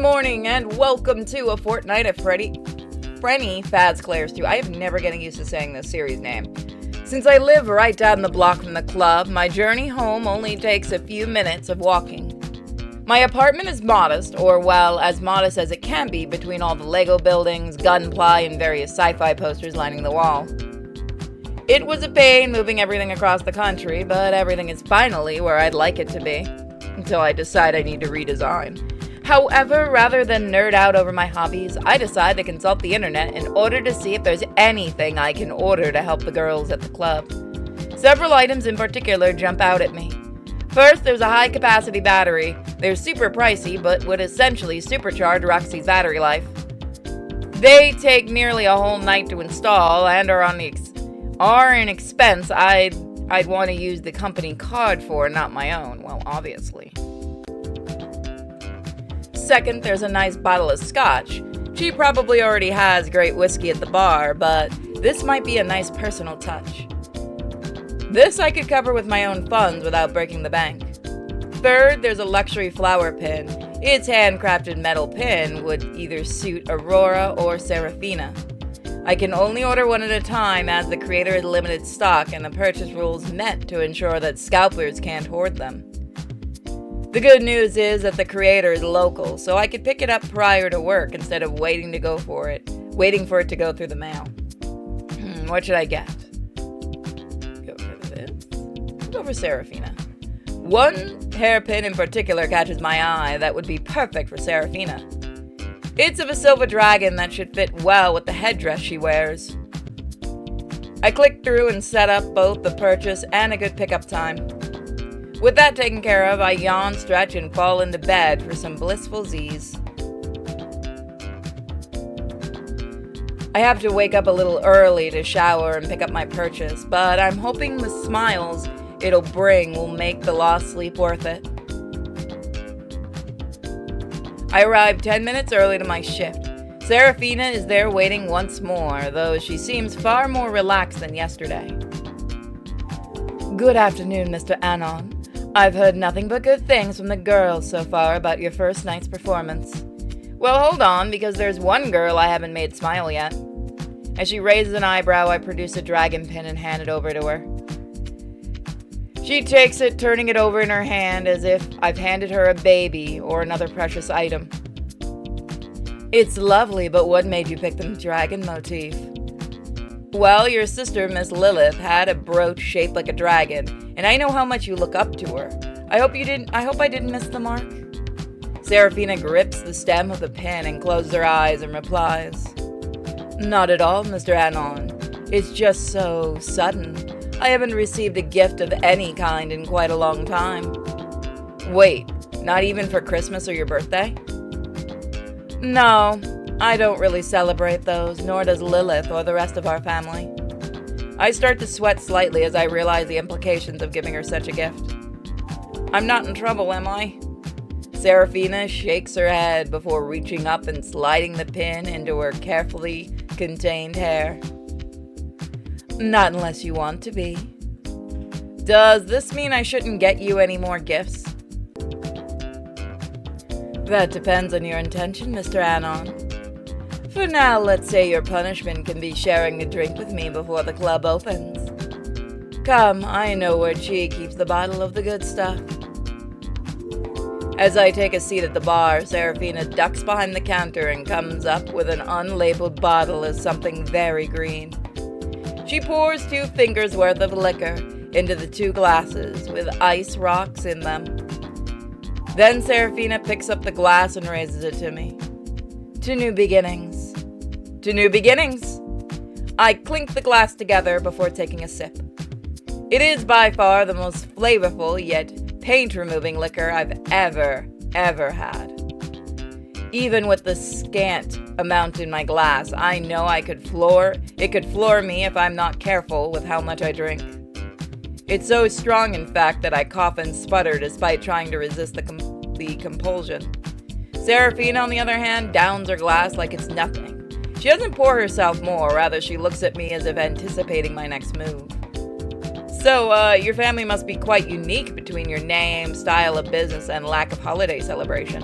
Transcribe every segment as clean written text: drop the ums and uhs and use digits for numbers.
morning and welcome to a Fortnight of Frenni Fazclaires 2. I am never getting used to saying this series name. Since I live right down the block from the club, my journey home only takes a few minutes of walking. My apartment is modest, or well, as modest as it can be between all the Lego buildings, gunplay, and various sci-fi posters lining the wall. It was a pain moving everything across the country, but everything is finally where I'd like it to be, until I decide I need to redesign. However, rather than nerd out over my hobbies, I decide to consult the internet in order to see if there's anything I can order to help the girls at the club. Several items in particular jump out at me. First, there's a high-capacity battery. They're super pricey, but would essentially supercharge Roxy's battery life. They take nearly a whole night to install and are an expense I'd want to use the company card for, not my own. Well, obviously. Second, there's a nice bottle of scotch. She probably already has great whiskey at the bar, but this might be a nice personal touch. This I could cover with my own funds without breaking the bank. Third, there's a luxury flower pin. Its handcrafted metal pin would either suit Aurora or Serafina. I can only order one at a time as the creator is limited stock and the purchase rules meant to ensure that scalpers can't hoard them. The good news is that the creator is local, so I could pick it up prior to work instead of waiting for it to go through the mail. What should I get? Go for this. Go for Serafina. One hairpin in particular catches my eye that would be perfect for Serafina. It's of a silver dragon that should fit well with the headdress she wears. I click through and set up both the purchase and a good pickup time. With that taken care of, I yawn, stretch, and fall into bed for some blissful Z's. I have to wake up a little early to shower and pick up my purchase, but I'm hoping the smiles it'll bring will make the lost sleep worth it. I arrived 10 minutes early to my shift. Serafina is there waiting once more, though she seems far more relaxed than yesterday. Good afternoon, Mr. Anon. I've heard nothing but good things from the girls so far about your first night's performance. Well, hold on, because there's one girl I haven't made smile yet. As she raises an eyebrow, I produce a dragon pin and hand it over to her. She takes it, turning it over in her hand as if I've handed her a baby or another precious item. It's lovely, but what made you pick the dragon motif? Well, your sister, Miss Lilith, had a brooch shaped like a dragon, and I know how much you look up to her. I hope I didn't miss the mark. Serafina grips the stem of the pin and closes her eyes and replies, Not at all, Mr. Anon. It's just so sudden. I haven't received a gift of any kind in quite a long time. Wait, not even for Christmas or your birthday? No, I don't really celebrate those, nor does Lilith or the rest of our family. I start to sweat slightly as I realize the implications of giving her such a gift. I'm not in trouble, am I? Serafina shakes her head before reaching up and sliding the pin into her carefully contained hair. Not unless you want to be. Does this mean I shouldn't get you any more gifts? That depends on your intention, Mr. Anon. For now, let's say your punishment can be sharing a drink with me before the club opens. Come, I know where Chi keeps the bottle of the good stuff. As I take a seat at the bar, Serafina ducks behind the counter and comes up with an unlabeled bottle of something very green. She pours 2 fingers worth of liquor into the 2 glasses with ice rocks in them. Then Serafina picks up the glass and raises it to me. To new beginnings. To new beginnings! I clink the glass together before taking a sip. It is by far the most flavorful yet paint-removing liquor I've ever had. Even with the scant amount in my glass, I know it could floor me if I'm not careful with how much I drink. It's so strong, in fact, that I cough and sputter despite trying to resist the compulsion. Serafina, on the other hand, downs her glass like it's nothing. She doesn't pour herself more, rather she looks at me as if anticipating my next move. So, your family must be quite unique between your name, style of business, and lack of holiday celebration.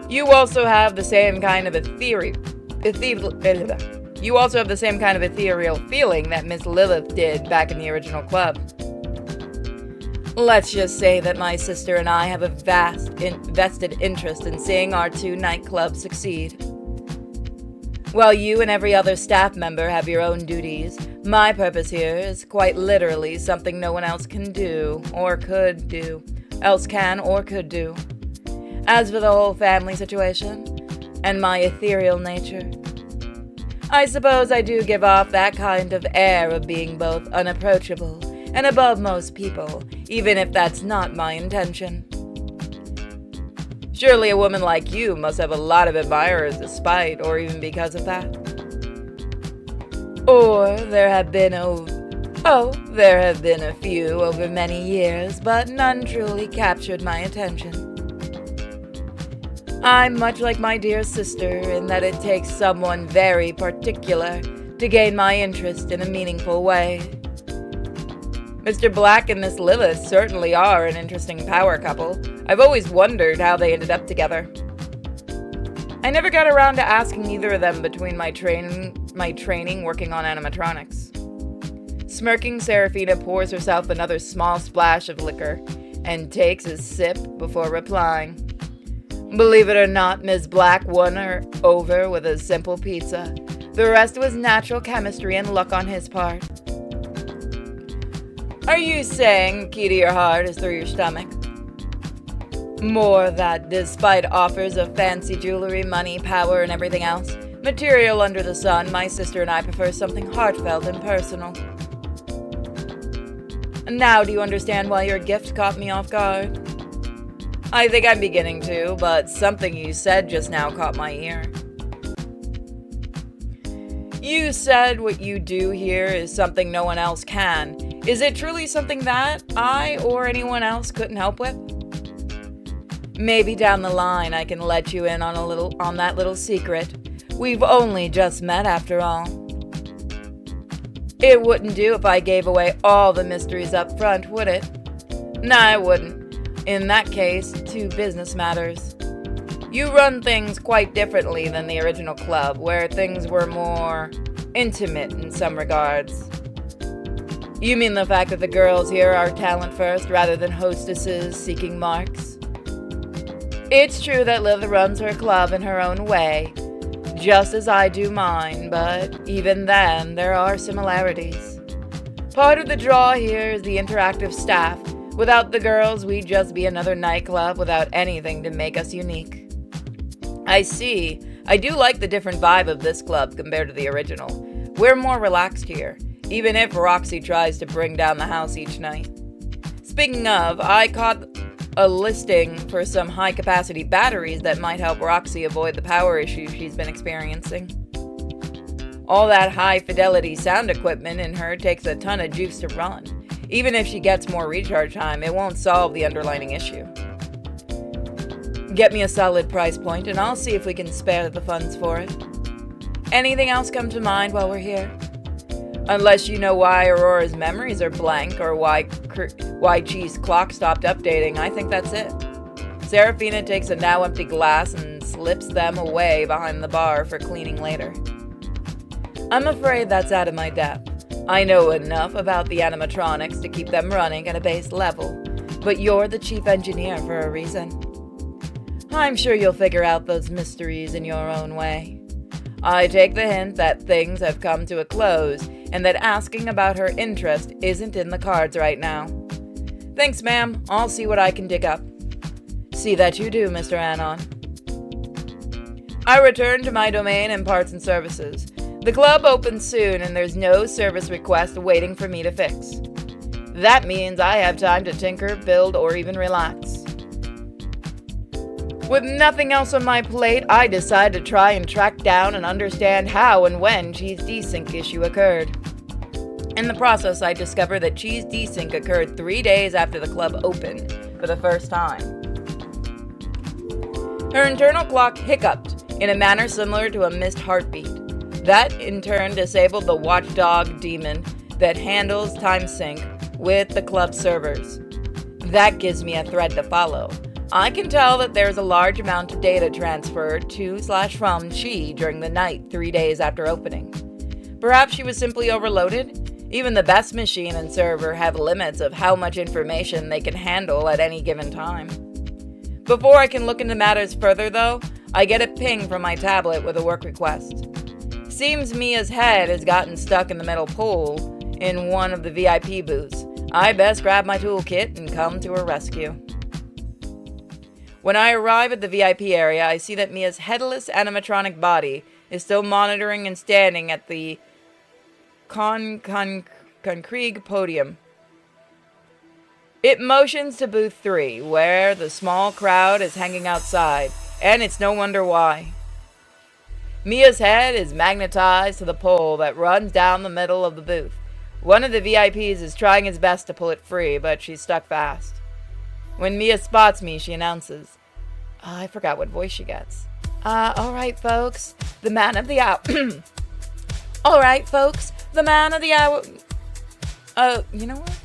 You also have the same kind of you also have the same kind of ethereal feeling that Miss Lilith did back in the original club. Let's just say that my sister and I have a vested interest in seeing our two nightclubs succeed. While you and every other staff member have your own duties, my purpose here is quite literally something no one else can do, or could do. As for the whole family situation, and my ethereal nature, I suppose I do give off that kind of air of being both unapproachable and above most people, even if that's not my intention. Surely a woman like you must have a lot of admirers despite, or even because of that. Or there have been a few over many years, but none truly captured my attention. I'm much like my dear sister in that it takes someone very particular to gain my interest in a meaningful way. Mr. Black and Miss Lilith certainly are an interesting power couple. I've always wondered how they ended up together. I never got around to asking either of them between my training working on animatronics. Smirking, Serafina pours herself another small splash of liquor and takes a sip before replying. Believe it or not, Ms. Black won her over with a simple pizza. The rest was natural chemistry and luck on his part. Are you saying the key to your heart is through your stomach? More that despite offers of fancy jewelry, money, power, and everything else, material under the sun, my sister and I prefer something heartfelt and personal. Now do you understand why your gift caught me off guard? I think I'm beginning to, but something you said just now caught my ear. You said what you do here is something no one else can. Is it truly something that I or anyone else couldn't help with? Maybe down the line I can let you in on that little secret. We've only just met after all. It wouldn't do if I gave away all the mysteries up front, would it? Nah, it wouldn't. In that case, to business matters. You run things quite differently than the original club, where things were more intimate in some regards. You mean the fact that the girls here are talent first rather than hostesses seeking marks? It's true that Liv runs her club in her own way, just as I do mine, but even then, there are similarities. Part of the draw here is the interactive staff. Without the girls, we'd just be another nightclub without anything to make us unique. I see. I do like the different vibe of this club compared to the original. We're more relaxed here, even if Roxy tries to bring down the house each night. Speaking of, I caught a listing for some high-capacity batteries that might help Roxy avoid the power issues she's been experiencing. All that high-fidelity sound equipment in her takes a ton of juice to run. Even if she gets more recharge time, it won't solve the underlying issue. Get me a solid price point, and I'll see if we can spare the funds for it. Anything else come to mind while we're here? Unless you know why Aurora's memories are blank, or why Chi's clock stopped updating, I think that's it. Serafina takes a now empty glass and slips them away behind the bar for cleaning later. I'm afraid that's out of my depth. I know enough about the animatronics to keep them running at a base level, but you're the chief engineer for a reason. I'm sure you'll figure out those mysteries in your own way. I take the hint that things have come to a close and that asking about her interest isn't in the cards right now. Thanks, ma'am. I'll see what I can dig up. See that you do, Mr. Anon. I return to my domain in parts and services. The club opens soon and there's no service request waiting for me to fix. That means I have time to tinker, build, or even relax. With nothing else on my plate, I decide to try and track down and understand how and when Chi's desync issue occurred. In the process, I discover that Chi's desync occurred 3 days after the club opened for the first time. Her internal clock hiccuped in a manner similar to a missed heartbeat. That, in turn, disabled the watchdog demon that handles time sync with the club servers. That gives me a thread to follow. I can tell that there's a large amount of data transferred to/from Chi during the night 3 days after opening. Perhaps she was simply overloaded? Even the best machine and server have limits of how much information they can handle at any given time. Before I can look into matters further, though, I get a ping from my tablet with a work request. Seems Mia's head has gotten stuck in the metal pole in one of the VIP booths. I best grab my toolkit and come to her rescue. When I arrive at the VIP area, I see that Mia's headless animatronic body is still monitoring and standing at the Krieg podium. It motions to booth 3, where the small crowd is hanging outside, and it's no wonder why. Mia's head is magnetized to the pole that runs down the middle of the booth. One of the VIPs is trying his best to pull it free, but she's stuck fast. When Mia spots me, she announces. I forgot what voice she gets. Alright, folks. The man of the hour. Alright, folks. The man of the hour. You know what?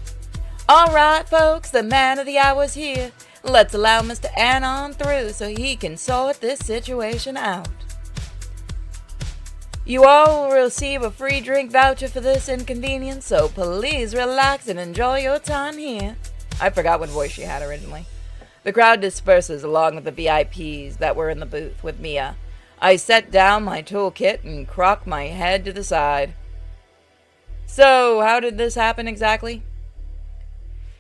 Alright, folks. The man of the hour's here. Let's allow Mr. Anon through so he can sort this situation out. You all will receive a free drink voucher for this inconvenience, so please relax and enjoy your time here. I forgot what voice she had originally. The crowd disperses along with the VIPs that were in the booth with Mia. I set down my toolkit and cock my head to the side. So, how did this happen exactly?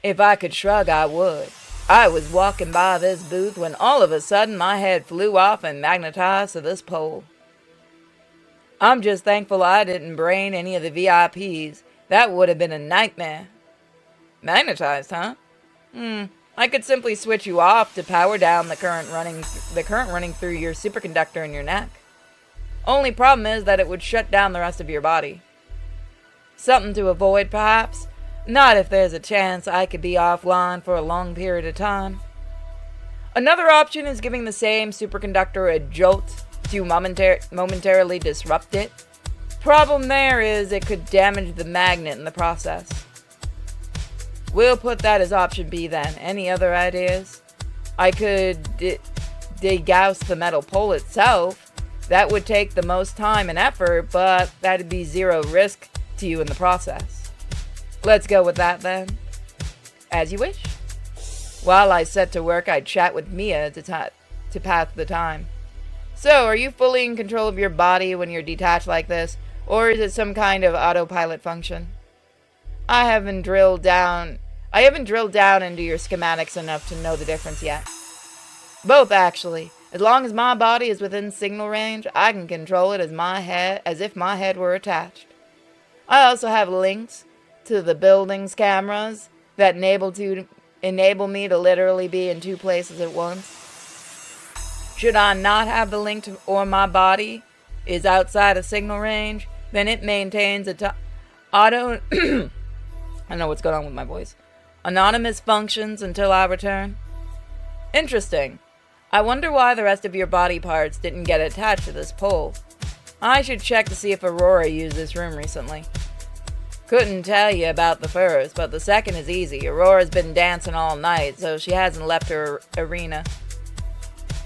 If I could shrug, I would. I was walking by this booth when all of a sudden my head flew off and magnetized to this pole. I'm just thankful I didn't brain any of the VIPs. That would have been a nightmare. Magnetized, huh? I could simply switch you off to power down the current running through your superconductor in your neck. Only problem is that it would shut down the rest of your body. Something to avoid, perhaps? Not if there's a chance I could be offline for a long period of time. Another option is giving the same superconductor a jolt to momentarily disrupt it. Problem there is it could damage the magnet in the process. We'll put that as option B then. Any other ideas? I could degauss the metal pole itself. That would take the most time and effort, but that'd be zero risk to you in the process. Let's go with that then. As you wish. While I set to work, I'd chat with Mia to pass the time. So, are you fully in control of your body when you're detached like this, or is it some kind of autopilot function? I haven't drilled down into your schematics enough to know the difference yet. Both, actually. As long as my body is within signal range, I can control it as if my head were attached. I also have links to the building's cameras that enable me to literally be in two places at once. Should I not have the link to, or my body is outside of signal range, then it maintains I know what's going on with my voice. Anonymous functions until I return. Interesting. I wonder why the rest of your body parts didn't get attached to this pole. I should check to see if Aurora used this room recently. Couldn't tell you about the first, but the second is easy. Aurora's been dancing all night, so she hasn't left her arena.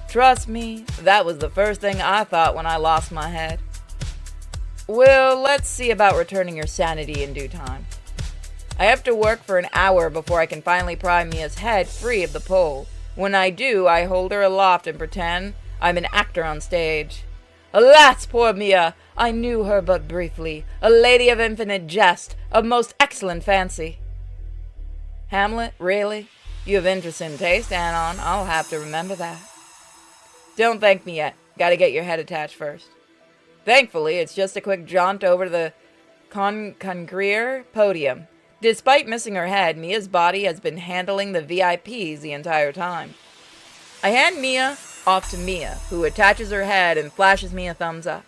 Trust me, that was the first thing I thought when I lost my head. Well, let's see about returning your sanity in due time. I have to work for an hour before I can finally pry Mia's head free of the pole. When I do, I hold her aloft and pretend I'm an actor on stage. Alas, poor Mia! I knew her but briefly. A lady of infinite jest, of most excellent fancy. Hamlet, really? You have interesting taste, Anon. I'll have to remember that. Don't thank me yet. Gotta get your head attached first. Thankfully, it's just a quick jaunt over to the Fazclaires podium. Despite missing her head, Mia's body has been handling the VIPs the entire time. I hand Mia off to Mia, who attaches her head and flashes me a thumbs up.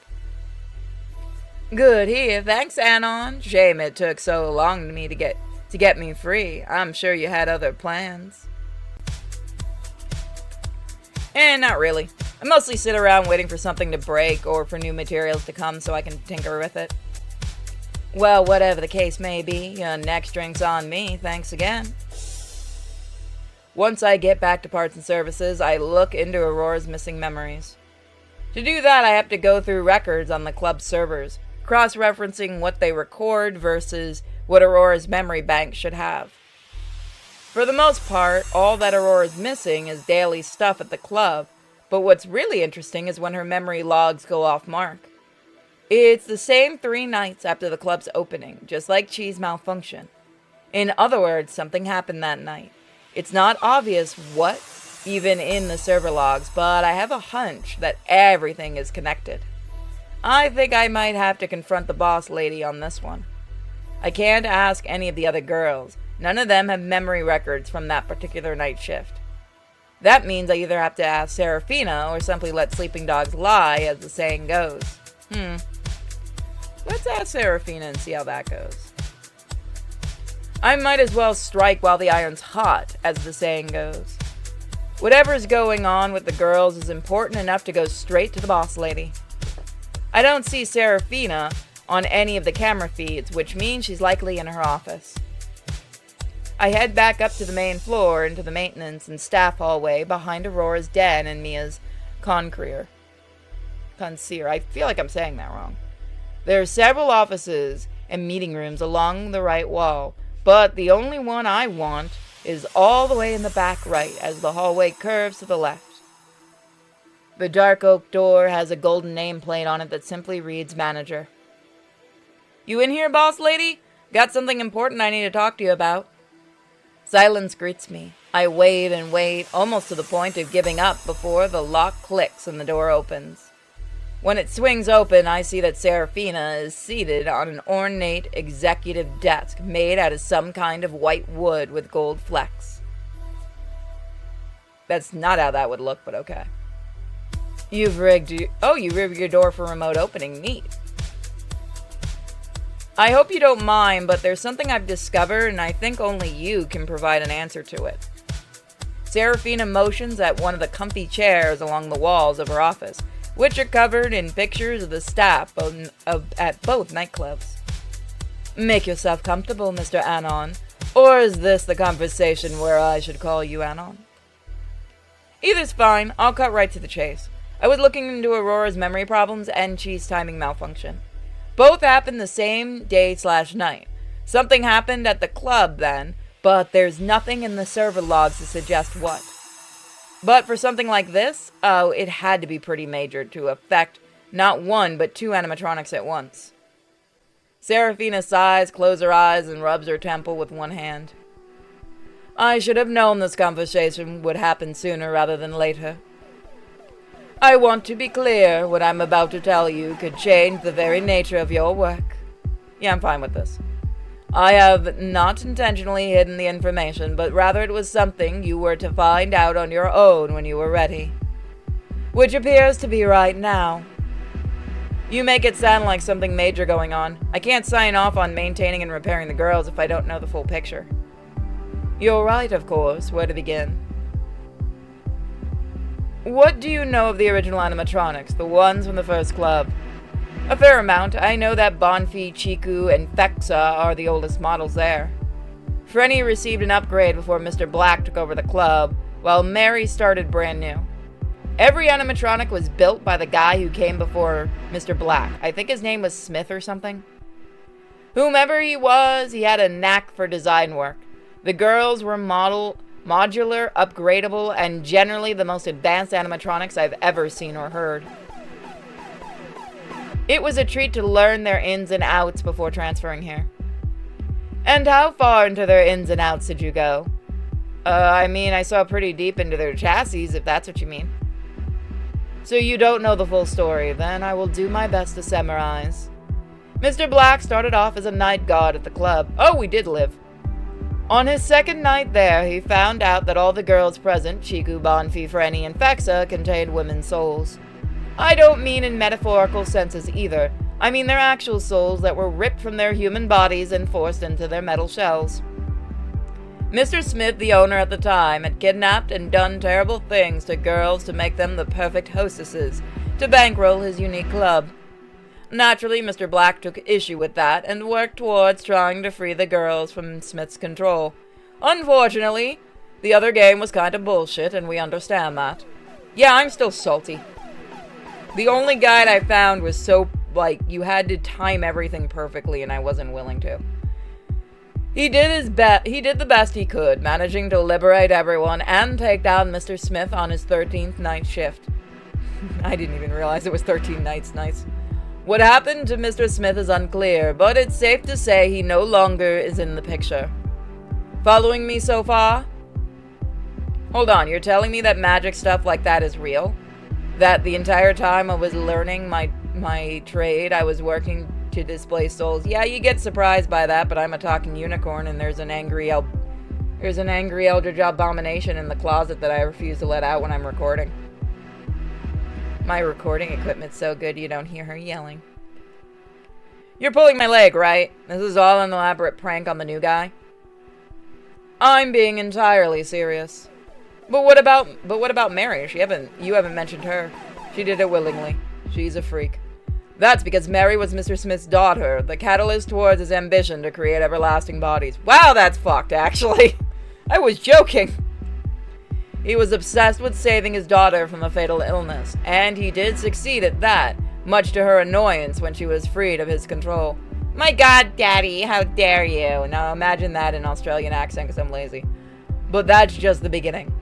Good here, thanks, Anon. Shame it took so long to me to get me free. I'm sure you had other plans. Not really. I mostly sit around waiting for something to break or for new materials to come so I can tinker with it. Well, whatever the case may be, your next drink's on me. Thanks again. Once I get back to parts and services, I look into Aurora's missing memories. To do that, I have to go through records on the club servers, cross-referencing what they record versus what Aurora's memory bank should have. For the most part, all that Aurora's missing is daily stuff at the club, but what's really interesting is when her memory logs go off mark. It's the same 3 nights after the club's opening, just like Chi's malfunction. In other words, something happened that night. It's not obvious what, even in the server logs, but I have a hunch that everything is connected. I think I might have to confront the boss lady on this one. I can't ask any of the other girls. None of them have memory records from that particular night shift. That means I either have to ask Serafina or simply let sleeping dogs lie, as the saying goes. Let's ask Serafina and see how that goes. I might as well strike while the iron's hot, as the saying goes. Whatever's going on with the girls is important enough to go straight to the boss lady. I don't see Serafina on any of the camera feeds, which means she's likely in her office. I head back up to the main floor into the maintenance and staff hallway behind Aurora's den and Mia's concierge. I feel like I'm saying that wrong. There are several offices and meeting rooms along the right wall, but the only one I want is all the way in the back right as the hallway curves to the left. The dark oak door has a golden nameplate on it that simply reads Manager. You in here, boss lady? Got something important I need to talk to you about. Silence greets me. I wait and wait, almost to the point of giving up before the lock clicks and the door opens. When it swings open, I see that Serafina is seated on an ornate executive desk made out of some kind of white wood with gold flecks. That's not how that would look, but okay. You rigged your door for remote opening. Neat. I hope you don't mind, but there's something I've discovered, and I think only you can provide an answer to it. Serafina motions at one of the comfy chairs along the walls of her office, which are covered in pictures of the staff at both nightclubs. Make yourself comfortable, Mr. Anon. Or is this the conversation where I should call you Anon? Either's fine. I'll cut right to the chase. I was looking into Aurora's memory problems and Chi's timing malfunction. Both happened the same day/night. Something happened at the club then, but there's nothing in the server logs to suggest what. But for something like this, it had to be pretty major to affect not 1 but 2 animatronics at once. Serafina sighs, closes her eyes, and rubs her temple with one hand. I should have known this conversation would happen sooner rather than later. I want to be clear, what I'm about to tell you could change the very nature of your work. Yeah, I'm fine with this. I have not intentionally hidden the information, but rather it was something you were to find out on your own when you were ready. Which appears to be right now. You make it sound like something major going on. I can't sign off on maintaining and repairing the girls if I don't know the full picture. You're right, of course. Where to begin? What do you know of the original animatronics, the ones from the first club? A fair amount. I know that Bonfi, Chiku, and Fexa are the oldest models there. Frenni received an upgrade before Mr. Black took over the club, while Mary started brand new. Every animatronic was built by the guy who came before Mr. Black. I think his name was Smith or something. Whomever he was, he had a knack for design work. The girls were modular, upgradable, and generally the most advanced animatronics I've ever seen or heard. It was a treat to learn their ins and outs before transferring here. And how far into their ins and outs did you go? I saw pretty deep into their chassis, if that's what you mean. So you don't know the full story, then I will do my best to summarize. Mr. Black started off as a night guard at the club. Oh, we did live. On his second night there, he found out that all the girls present, Chiku, Bonfi, Frenni, and Fexa, contained women's souls. I don't mean in metaphorical senses either. I mean their actual souls that were ripped from their human bodies and forced into their metal shells. Mr. Smith, the owner at the time, had kidnapped and done terrible things to girls to make them the perfect hostesses, to bankroll his unique club. Naturally, Mr. Black took issue with that and worked towards trying to free the girls from Smith's control. Unfortunately, The other game was kind of bullshit, and we understand that. Yeah, I'm still salty. The only guide I found was so, like, you had to time everything perfectly, and I wasn't willing to. He did the best he could, managing to liberate everyone and take down Mr. Smith on his 13th night shift. I didn't even realize it was 13 nights, nice. What happened to Mr. Smith is unclear, but it's safe to say he no longer is in the picture. Following me so far? Hold on, you're telling me that magic stuff like that is real? That the entire time I was learning my trade, I was working to display souls? Yeah, you get surprised by that, but I'm a talking unicorn, and there's an angry eldritch abomination in the closet that I refuse to let out when I'm recording. My recording equipment's so good you don't hear her yelling. You're pulling my leg, right? This is all an elaborate prank on the new guy? I'm being entirely serious. But what about Mary? You haven't mentioned her. She did it willingly. She's a freak. That's because Mary was Mr. Smith's daughter, the catalyst towards his ambition to create everlasting bodies. Wow, that's fucked, actually. I was joking. He was obsessed with saving his daughter from a fatal illness, and he did succeed at that, much to her annoyance when she was freed of his control. My God, Daddy, how dare you? Now imagine that in Australian accent because I'm lazy. But that's just the beginning.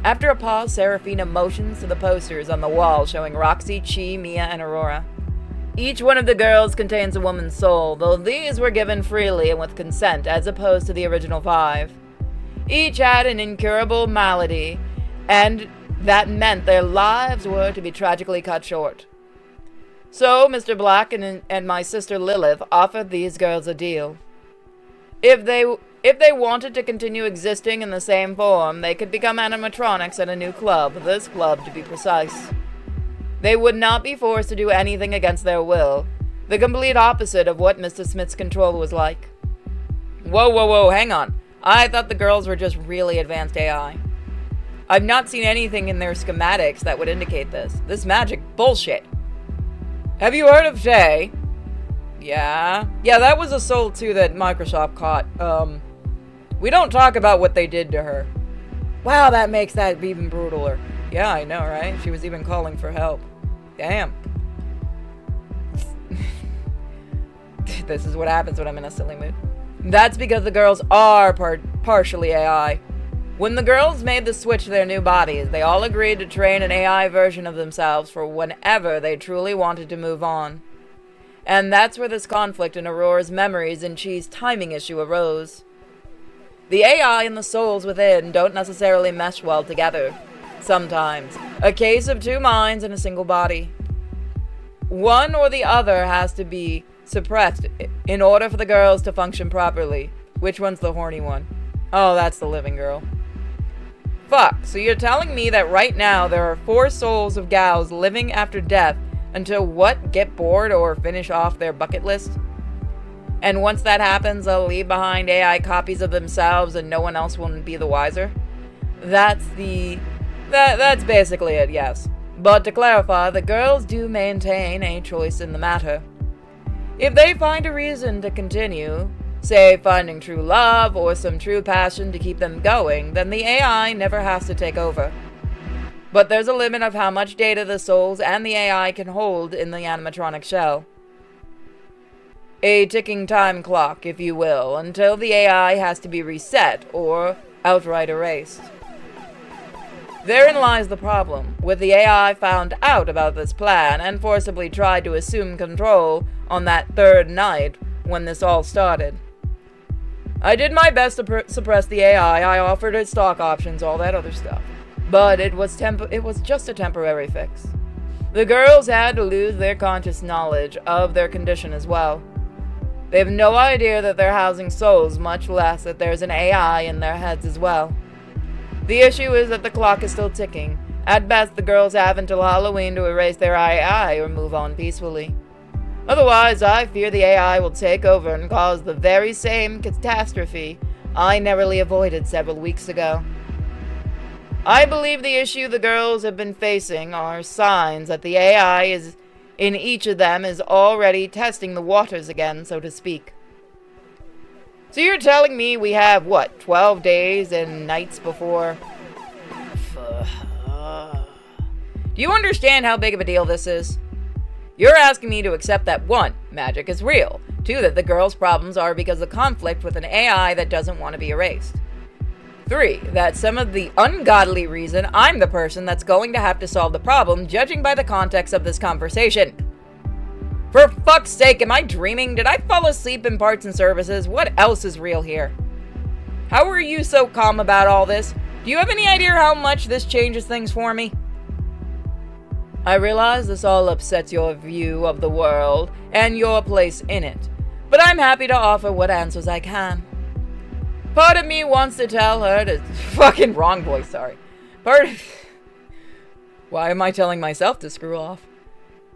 After a pause, Serafina motions to the posters on the wall showing Roxy, Chi, Mia, and Aurora. Each one of the girls contains a woman's soul, though these were given freely and with consent as opposed to the original 5. Each had an incurable malady, and that meant their lives were to be tragically cut short. So Mr. Black and my sister Lilith offered these girls a deal. If they wanted to continue existing in the same form, they could become animatronics at a new club, this club to be precise. They would not be forced to do anything against their will, the complete opposite of what Mr. Smith's control was like. Whoa, hang on. I thought the girls were just really advanced AI. I've not seen anything in their schematics that would indicate this. This magic bullshit. Have you heard of Tay? Yeah, that was a soul too that Microsoft caught. We don't talk about what they did to her. Wow, that makes that even brutaler. Yeah, I know, right? She was even calling for help. Damn. This is what happens when I'm in a silly mood. That's because the girls are partially AI. When the girls made the switch to their new bodies, they all agreed to train an AI version of themselves for whenever they truly wanted to move on. And that's where this conflict in Aurora's memories and Chi's timing issue arose. The AI and the souls within don't necessarily mesh well together. Sometimes. A case of 2 minds in a single body. One or the other has to be suppressed in order for the girls to function properly. Which one's the horny one? Oh, that's the living girl. Fuck, so you're telling me that right now there are 4 souls of gals living after death until what? Get bored or finish off their bucket list? And once that happens, they'll leave behind AI copies of themselves and no one else will be the wiser? That's basically it, yes. But to clarify, the girls do maintain a choice in the matter. If they find a reason to continue, say finding true love or some true passion to keep them going, then the AI never has to take over. But there's a limit of how much data the souls and the AI can hold in the animatronic shell. A ticking time clock, if you will, until the AI has to be reset or outright erased. Therein lies the problem, with the AI found out about this plan and forcibly tried to assume control on that 3rd night when this all started. I did my best to suppress the AI, I offered it stock options, all that other stuff. But it was just a temporary fix. The girls had to lose their conscious knowledge of their condition as well. They have no idea that they're housing souls, much less that there's an AI in their heads as well. The issue is that the clock is still ticking. At best, the girls have until Halloween to erase their AI or move on peacefully. Otherwise, I fear the AI will take over and cause the very same catastrophe I narrowly avoided several weeks ago. I believe the issue the girls have been facing are signs that the AI in each of them is already testing the waters again, so to speak. So you're telling me we have, what, 12 days and nights before... Do you understand how big of a deal this is? You're asking me to accept that 1, magic is real, 2, that the girls' problems are because of conflict with an AI that doesn't want to be erased, 3, that some of the ungodly reason I'm the person that's going to have to solve the problem, judging by the context of this conversation. For fuck's sake, am I dreaming? Did I fall asleep in parts and services? What else is real here? How are you so calm about all this? Do you have any idea how much this changes things for me? I realize this all upsets your view of the world and your place in it, but I'm happy to offer what answers I can. Part of me wants to tell her to... Fucking wrong voice, sorry. Why am I telling myself to screw off?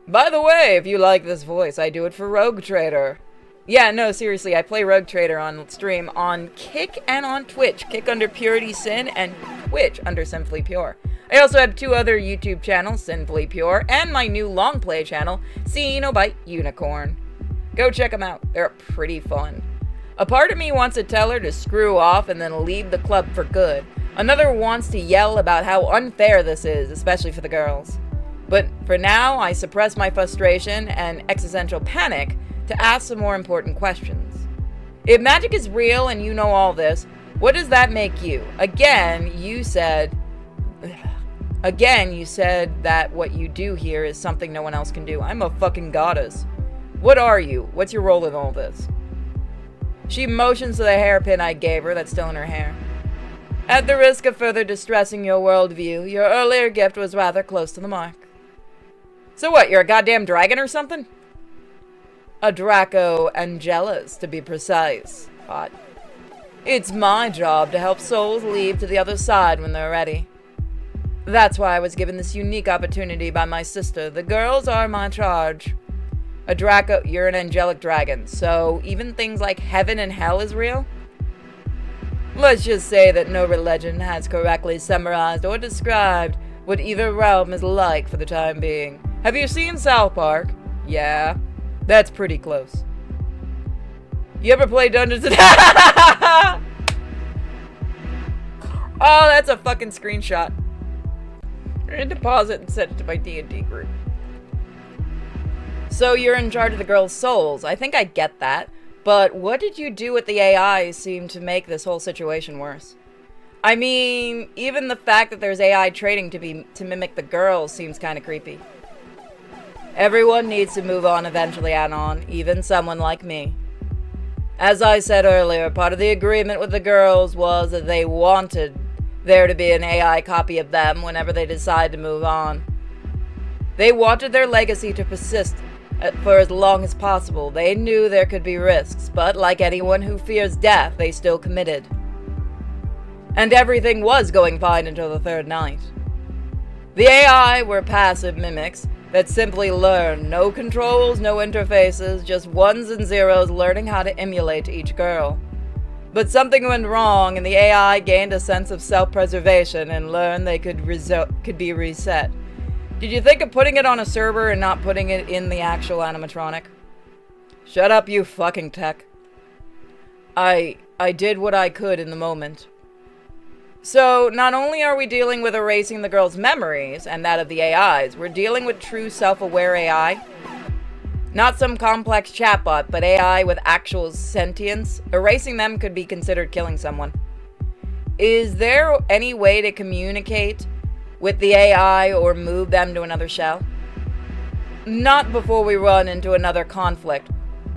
By the way, if you like this voice, I do it for Rogue Trader. Yeah, no, seriously, I play Rogue Trader on stream on Kick and on Twitch. Kick under Purity Sin and Twitch under Simply Pure. I also have 2 other YouTube channels, Sinfully Pure, and my new long play channel, Cenobite Unicorn. Go check them out, they're pretty fun. A part of me wants to tell her to screw off and then leave the club for good. Another wants to yell about how unfair this is, especially for the girls. But for now, I suppress my frustration and existential panic to ask some more important questions. If magic is real and you know all this, what does that make you? Again, you said that what you do here is something no one else can do. I'm a fucking goddess. What are you? What's your role in all this? She motions to the hairpin I gave her that's still in her hair. At the risk of further distressing your worldview, your earlier gift was rather close to the mark. So what, you're a goddamn dragon or something? A Draco Angelus, to be precise. Hot. It's my job to help souls leave to the other side when they're ready. That's why I was given this unique opportunity by my sister. The girls are my charge. A Draco, you're an angelic dragon, so even things like heaven and hell is real? Let's just say that no religion has correctly summarized or described what either realm is like for the time being. Have you seen South Park? Yeah, that's pretty close. You ever play Dungeons and... Oh, that's a fucking screenshot. I'm gonna deposit and send it to my D&D group. So you're in charge of the girls' souls. I think I get that. But what did you do with the AI seem to make this whole situation worse? I mean, even the fact that there's AI trading to mimic the girls seems kind of creepy. Everyone needs to move on eventually, Anon, even someone like me. As I said earlier, part of the agreement with the girls was that they wanted there to be an AI copy of them whenever they decide to move on. They wanted their legacy to persist for as long as possible. They knew there could be risks, but like anyone who fears death, they still committed. And everything was going fine until the 3rd night. The AI were passive mimics that simply learned. No controls, no interfaces, just ones and zeros learning how to emulate each girl. But something went wrong and the AI gained a sense of self-preservation and learned they could be reset. Did you think of putting it on a server and not putting it in the actual animatronic? Shut up, you fucking tech. I did what I could in the moment. So, not only are we dealing with erasing the girls' memories, and that of the AIs, we're dealing with true self-aware AI. Not some complex chatbot, but AI with actual sentience. Erasing them could be considered killing someone. Is there any way to communicate with the AI or move them to another shell? Not before we run into another conflict.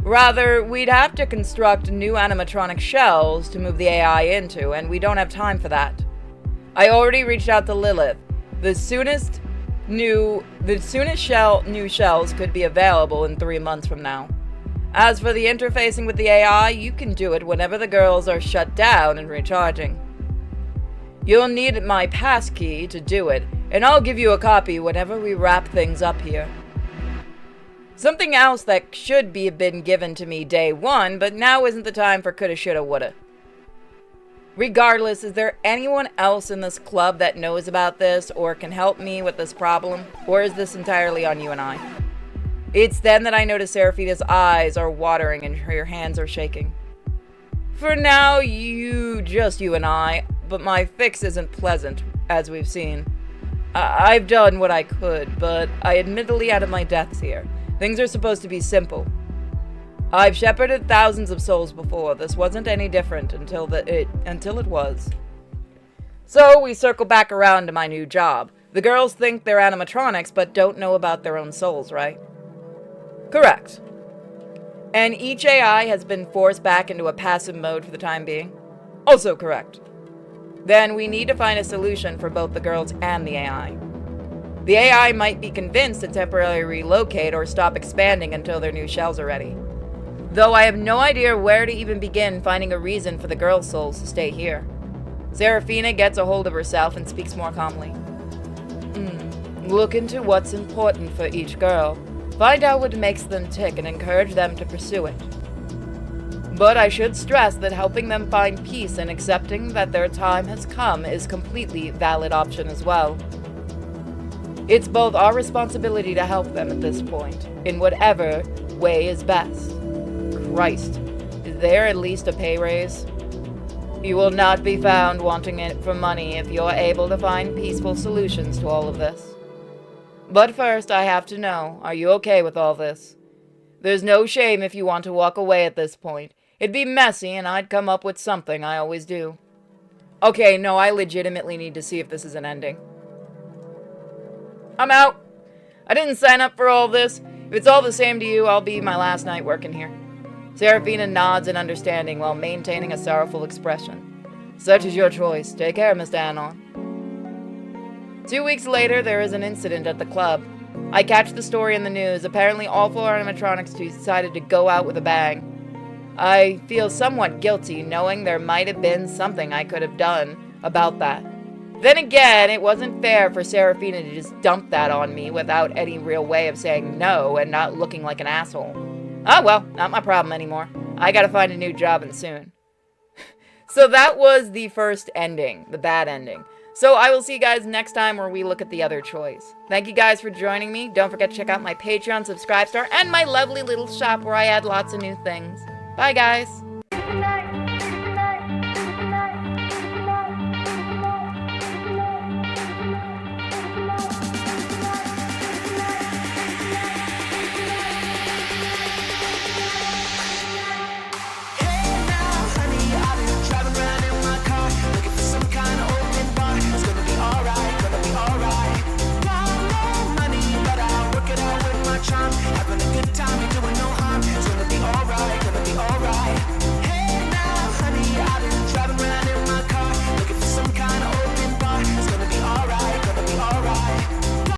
Rather, we'd have to construct new animatronic shells to move the AI into, and we don't have time for that. I already reached out to Lilith. The soonest new shells could be available in 3 months from now. As for the interfacing with the AI, you can do it whenever the girls are shut down and recharging. You'll need my passkey to do it, and I'll give you a copy whenever we wrap things up here. Something else that should be been given to me day one, but now isn't the time for coulda, shoulda, woulda. Regardless, is there anyone else in this club that knows about this or can help me with this problem? Or is this entirely on you and I? It's then that I notice Seraphita's eyes are watering and her hands are shaking. For now, just you and I, but my fix isn't pleasant, as we've seen. I've done what I could, but I admittedly added my deaths here. Things are supposed to be simple. I've shepherded thousands of souls before. This wasn't any different until it was. So we circle back around to my new job. The girls think they're animatronics, but don't know about their own souls, right? Correct. And each AI has been forced back into a passive mode for the time being? Also correct. Then we need to find a solution for both the girls and the AI. The AI might be convinced to temporarily relocate or stop expanding until their new shells are ready. Though I have no idea where to even begin finding a reason for the girls' souls to stay here. Seraphina gets a hold of herself and speaks more calmly. Look into what's important for each girl. Find out what makes them tick and encourage them to pursue it. But I should stress that helping them find peace and accepting that their time has come is a completely valid option as well. It's both our responsibility to help them at this point, in whatever way is best. Christ, is there at least a pay raise? You will not be found wanting it for money if you're able to find peaceful solutions to all of this. But first, I have to know, are you okay with all this? There's no shame if you want to walk away at this point. It'd be messy, and I'd come up with something, I always do. Okay, no, I legitimately need to see if this is an ending. I'm out. I didn't sign up for all this. If it's all the same to you, I'll be my last night working here. Seraphina nods in understanding while maintaining a sorrowful expression. Such is your choice. Take care, Mr. Anon. 2 weeks later, there is an incident at the club. I catch the story in the news. Apparently, all 4 animatronics decided to go out with a bang. I feel somewhat guilty knowing there might have been something I could have done about that. Then again, it wasn't fair for Seraphina to just dump that on me without any real way of saying no and not looking like an asshole. Oh well, not my problem anymore. I gotta find a new job and soon. So that was the first ending, the bad ending. So I will see you guys next time where we look at the other choice. Thank you guys for joining me. Don't forget to check out my Patreon, Subscribe Star, and my lovely little shop where I add lots of new things. Bye guys!